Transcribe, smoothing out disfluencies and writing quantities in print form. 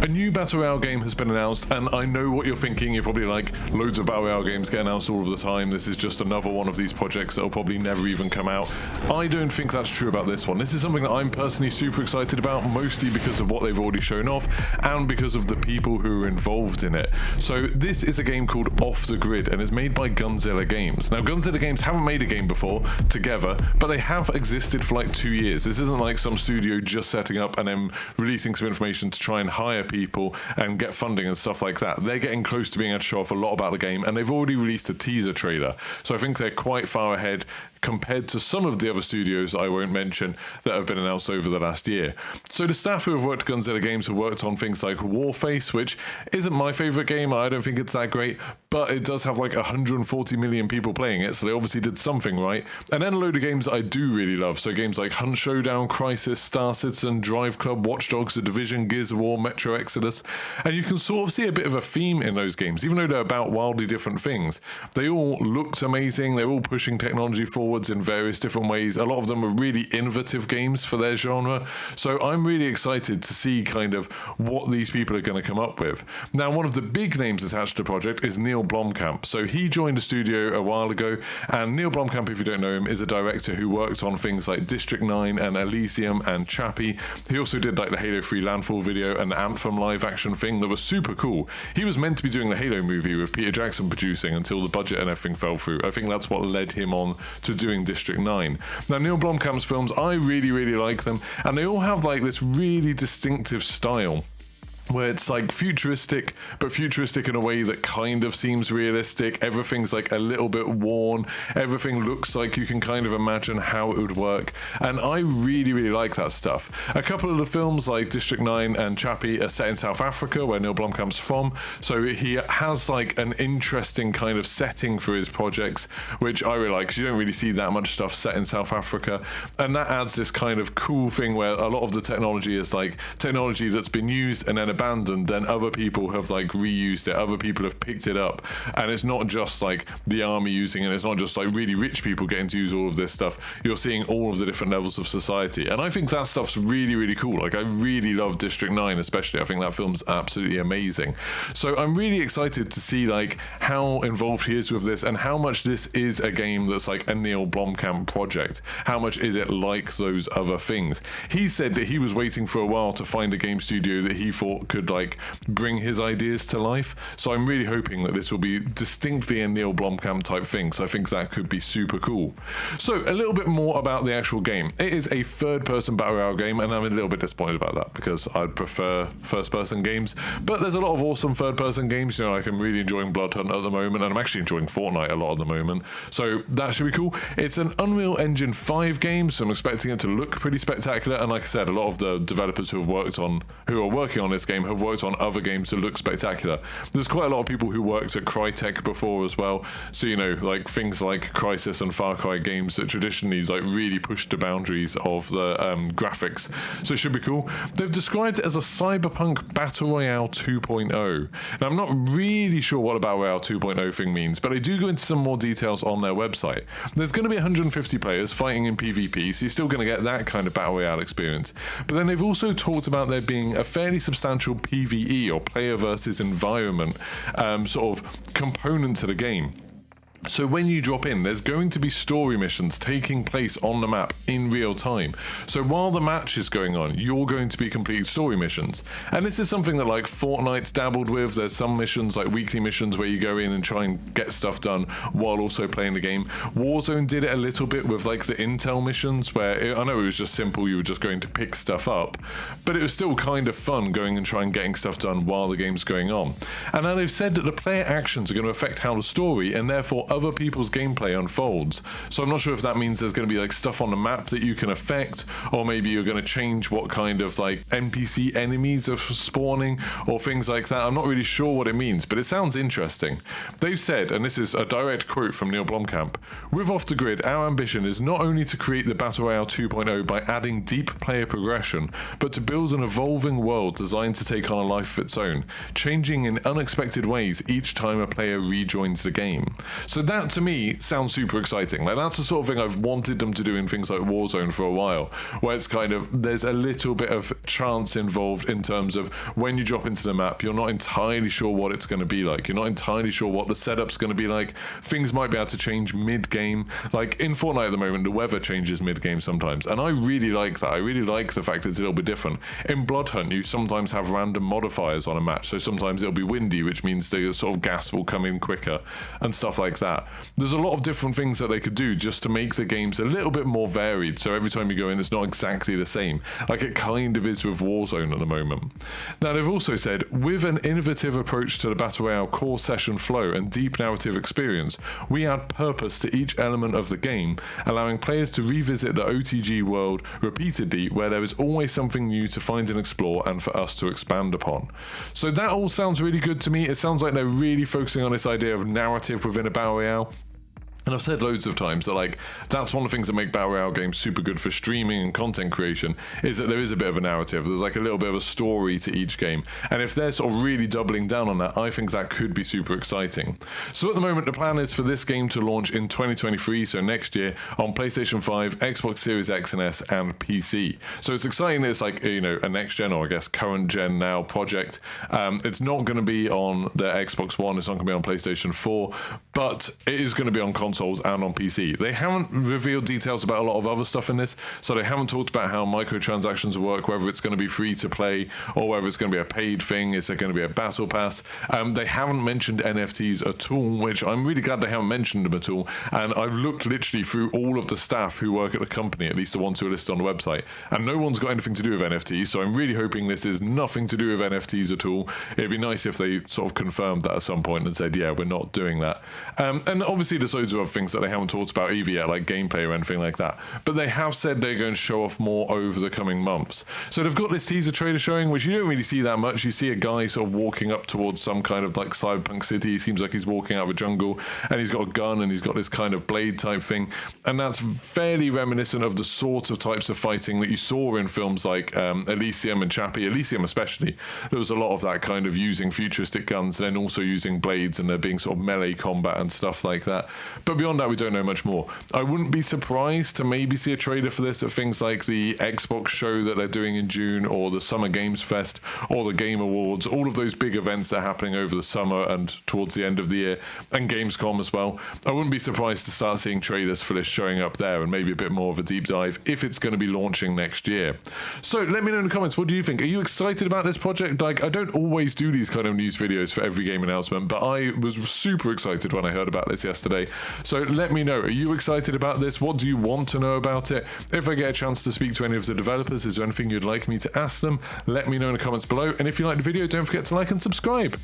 A new Battle Royale game has been announced, and I know what you're thinking. You're probably like, loads of Battle Royale games get announced all of the time. This is just another one of these projects that will probably never even come out. I don't think that's true about this one. This is something that I'm personally super excited about, mostly because of what they've already shown off and because of the people who are involved in it. So this is a game called Off the Grid, and it's made by Gunzilla Games. Now, Gunzilla Games haven't made a game before together, but they have existed for like 2 years. This isn't like some studio just setting up and then releasing some information to try and hire people and get funding and stuff like that. They're getting close to being able to show off a lot about the game, and they've already released a teaser trailer. So I think they're quite far ahead compared to some of the other studios that I won't mention that have been announced over the last year. So the staff who have worked at Gunzilla Games have worked on things like Warface, which isn't my favourite game. I don't think it's that great, but it does have like 140 million people playing it, so they obviously did something right. And then a load of games that I do really love, so games like Hunt Showdown, Crisis, Star Citizen, Drive Club, Watch Dogs, The Division, Gears of War, Metro Exodus, and you can sort of see a bit of a theme in those games, even though they're about wildly different things. They all looked amazing, they're all pushing technology forwards in various different ways. A lot of them are really innovative games for their genre, so I'm really excited to see kind of what these people are going to come up with. Now, one of the big names attached to the project is Neill Blomkamp. So he joined the studio a while ago, and Neill Blomkamp, if you don't know him, is a director who worked on things like District 9 and Elysium and Chappie. He also did like the Halo 3 Landfall video and the Anthem live action thing that was super cool. He was meant to be doing the Halo movie with Peter Jackson producing until the budget and everything fell through. I think that's what led him on to doing District 9. Now, Neill Blomkamp's films, I really, really like them, and they all have like this really distinctive style where it's like futuristic, but futuristic in a way that kind of seems realistic. Everything's like a little bit worn. Everything looks like you can kind of imagine how it would work. And I really, really like that stuff. A couple of the films like District 9 and Chappie are set in South Africa, where Neill Blomkamp's from. So he has like an interesting kind of setting for his projects, which I really like, because you don't really see that much stuff set in South Africa. And that adds this kind of cool thing where a lot of the technology is like technology that's been used and then abandoned, then other people have like reused it, other people have picked it up, and it's not just like the army using it, it's not just like really rich people getting to use all of this stuff. You're seeing all of the different levels of society, and I think that stuff's really, really cool. Like, I really love District 9 especially. I think that film's absolutely amazing. So I'm really excited to see like how involved he is with this, and how much this is a game that's like a Neill Blomkamp project. How much is it like those other things? He said that he was waiting for a while to find a game studio that he thought could like bring his ideas to life. So I'm really hoping that this will be distinctly a Neill Blomkamp type thing. So I think that could be super cool. So a little bit more about the actual game. It is a third-person Battle Royale game, and I'm a little bit disappointed about that because I'd prefer first-person games. But there's a lot of awesome third-person games. You know, like I'm really enjoying Blood Hunt at the moment, and I'm actually enjoying Fortnite a lot at the moment. So that should be cool. It's an Unreal Engine 5 game, so I'm expecting it to look pretty spectacular. And like I said, a lot of the developers who are working on this game have worked on other games that look spectacular. There's quite a lot of people who worked at Crytek before as well, so you know, like things like Crisis and Far Cry games that traditionally like really pushed the boundaries of the graphics, so it should be cool. They've described it as a cyberpunk Battle Royale 2.0. Now, I'm not really sure what a Battle Royale 2.0 thing means, but they do go into some more details on their website. There's going to be 150 players fighting in PvP, so you're still going to get that kind of Battle Royale experience. But then they've also talked about there being a fairly substantial PvE, or player versus environment, sort of component to the game. So when you drop in, there's going to be story missions taking place on the map in real time. So while the match is going on, you're going to be completing story missions. And this is something that like Fortnite's dabbled with. There's some missions, like weekly missions, where you go in and try and get stuff done while also playing the game. Warzone did it a little bit with like the intel missions, where I know it was just simple, you were just going to pick stuff up, but it was still kind of fun going and trying getting stuff done while the game's going on. And now they've said that the player actions are going to affect how the story, and therefore other people's gameplay unfolds. So I'm not sure if that means there's going to be like stuff on the map that you can affect, or maybe you're going to change what kind of like NPC enemies are spawning or things like that. I'm not really sure what it means, but it sounds interesting. They've said, and this is a direct quote from Neill Blomkamp, "With Off the Grid, our ambition is not only to create the Battle Royale 2.0 by adding deep player progression, but to build an evolving world designed to take on a life of its own, changing in unexpected ways each time a player rejoins the game." So that to me sounds super exciting. Like that's the sort of thing I've wanted them to do in things like Warzone for a while, where it's kind of, there's a little bit of chance involved in terms of when you drop into the map, you're not entirely sure what it's going to be like. You're not entirely sure what the setup's going to be like. Things might be able to change mid-game. Like in Fortnite at the moment, the weather changes mid-game sometimes, and I really like that. I really like the fact that it's a little bit different. In Bloodhunt, you sometimes have random modifiers on a match, so sometimes it'll be windy, which means the sort of gas will come in quicker and stuff like that. There's a lot of different things that they could do just to make the games a little bit more varied, so every time you go in it's not exactly the same, like it kind of is with Warzone at the moment. Now they've also said, with an innovative approach to the Battle Royale core session flow and deep narrative experience, we add purpose to each element of the game, allowing players to revisit the OTG world repeatedly, where there is always something new to find and explore and for us to expand upon. So that all sounds really good to me. It sounds like they're really focusing on this idea of narrative within a Battle Royale. And I've said loads of times that like that's one of the things that make Battle Royale games super good for streaming and content creation, is that there is a bit of a narrative. There's like a little bit of a story to each game. And if they're sort of really doubling down on that, I think that could be super exciting. So at the moment, the plan is for this game to launch in 2023, so next year, on PlayStation 5, Xbox Series X and S, and PC. So it's exciting that it's like, you know, a next gen, or I guess current gen now project. It's not going to be on the Xbox One, it's not going to be on PlayStation 4, but it is going to be on consoles and on PC. They haven't revealed details about a lot of other stuff in this, so they haven't talked about how microtransactions work, whether it's going to be free to play or whether it's going to be a paid thing. Is there going to be a battle pass? They haven't mentioned NFTs at all, which I'm really glad they haven't mentioned them at all. And I've looked literally through all of the staff who work at the company, at least the ones who are listed on the website, and no one's got anything to do with NFTs, so I'm really hoping this is nothing to do with NFTs at all. It'd be nice if they sort of confirmed that at some point and said, yeah, we're not doing that. And obviously there's loads of things that they haven't talked about either yet, like gameplay or anything like that, but they have said they're going to show off more over the coming months. So they've got this teaser trailer showing, which you don't really see that much. You see a guy sort of walking up towards some kind of like cyberpunk city. He seems like he's walking out of a jungle, and he's got a gun and he's got this kind of blade type thing, and that's fairly reminiscent of the sort of types of fighting that you saw in films like Elysium and Chappie. Elysium especially, there was a lot of that kind of using futuristic guns and then also using blades, and there being sort of melee combat and stuff like that. But beyond that, we don't know much more. I wouldn't be surprised to maybe see a trailer for this at things like the Xbox show that they're doing in June, or the Summer Games Fest, or the Game Awards, all of those big events that are happening over the summer and towards the end of the year, and Gamescom as well. I wouldn't be surprised to start seeing trailers for this showing up there, and maybe a bit more of a deep dive if it's going to be launching next year. So let me know in the comments, what do you think? Are you excited about this project? Like, I don't always do these kind of news videos for every game announcement, but I was super excited when I heard about this yesterday. So let me know, are you excited about this? What do you want to know about it? If I get a chance to speak to any of the developers, is there anything you'd like me to ask them? Let me know in the comments below. And if you liked the video, don't forget to like and subscribe.